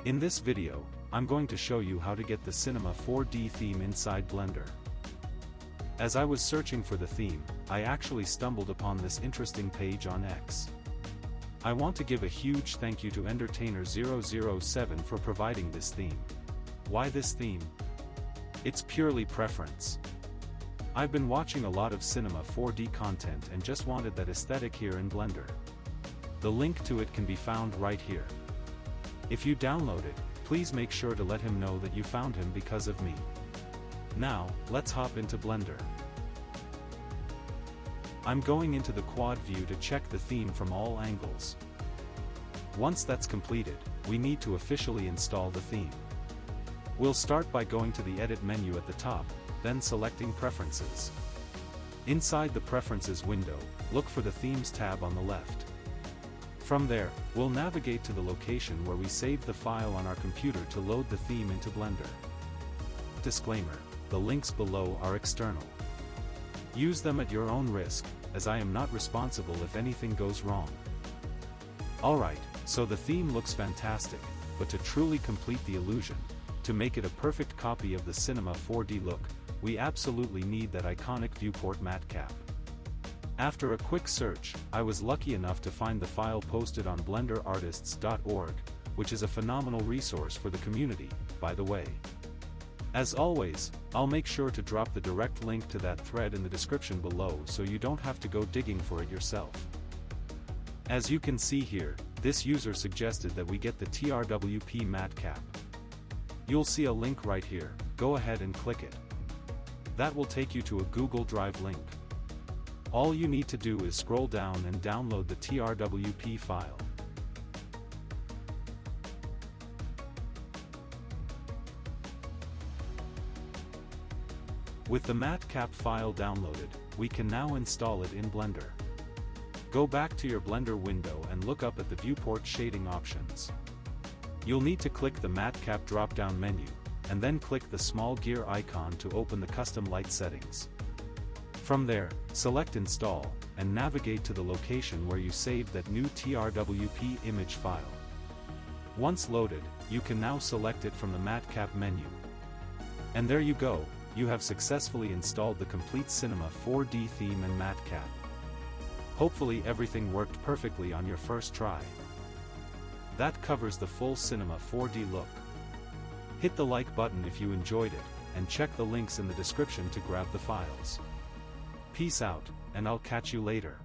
In this video, I'm going to show you how to get the Cinema 4D theme inside Blender. As I was searching for the theme, I actually stumbled upon this interesting page on X. I want to give a huge thank you to Entertainer007 for providing this theme. Why this theme? It's purely preference. I've been watching a lot of Cinema 4D content and just wanted that aesthetic here in Blender. The link to it can be found right here. If you download it, please make sure to let him know that you found him because of me. Now, let's hop into Blender. I'm going into the quad view to check the theme from all angles. Once that's completed, we need to officially install the theme. We'll start by going to the Edit menu at the top, then selecting Preferences. Inside the Preferences window, look for the Themes tab on the left. From there, we'll navigate to the location where we saved the file on our computer to load the theme into Blender. Disclaimer: the links below are external. Use them at your own risk, as I am not responsible if anything goes wrong. Alright, so the theme looks fantastic, but to truly complete the illusion, to make it a perfect copy of the Cinema 4D look, we absolutely need that iconic viewport matte cap. After a quick search, I was lucky enough to find the file posted on blenderartists.org, which is a phenomenal resource for the community, by the way. As always, I'll make sure to drop the direct link to that thread in the description below so you don't have to go digging for it yourself. As you can see here, this user suggested that we get the TRWP matte cap. You'll see a link right here, go ahead and click it. That will take you to a Google Drive link. All you need to do is scroll down and download the TRWP file. With the matte cap file downloaded, we can now install it in Blender. Go back to your Blender window and look up at the viewport shading options. You'll need to click the matte cap drop-down menu, and then click the small gear icon to open the custom light settings. From there, select Install, and navigate to the location where you saved that new TRWP image file. Once loaded, you can now select it from the matte cap menu. And there you go. You have successfully installed the complete Cinema 4D theme and matte cap. Hopefully everything worked perfectly on your first try. That covers the full Cinema 4D look. Hit the like button if you enjoyed it, and check the links in the description to grab the files. Peace out, and I'll catch you later.